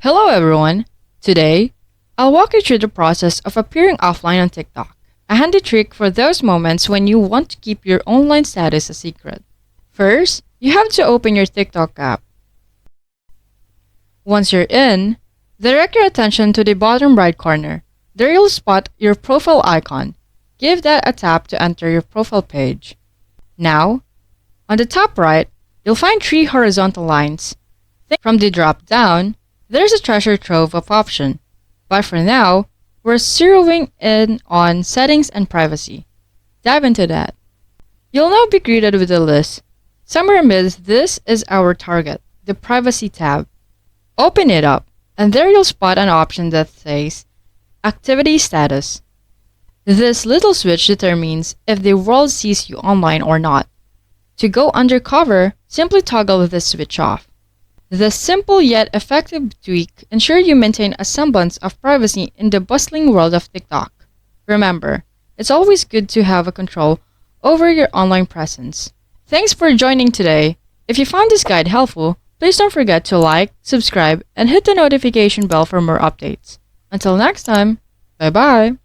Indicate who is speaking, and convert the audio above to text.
Speaker 1: Hello everyone! Today, I'll walk you through the process of appearing offline on TikTok, a handy trick for those moments when you want to keep your online status a secret. First, you have to open your TikTok app. Once you're in, direct your attention to the bottom right corner. There you'll spot your profile icon. Give that a tap to enter your profile page. Now, on the top right, you'll find three horizontal lines. From the drop down, there's a treasure trove of options, but for now, we're zeroing in on settings and privacy. Dive into that. You'll now be greeted with a list. Somewhere amid this is our target, the privacy tab. Open it up, and there you'll spot an option that says Activity Status. This little switch determines if the world sees you online or not. To go undercover, simply toggle this switch off. This simple yet effective tweak ensures you maintain a semblance of privacy in the bustling world of TikTok. Remember, it's always good to have a control over your online presence. Thanks for joining today. If you found this guide helpful, please don't forget to like, subscribe, and hit the notification bell for more updates. Until next time, bye-bye!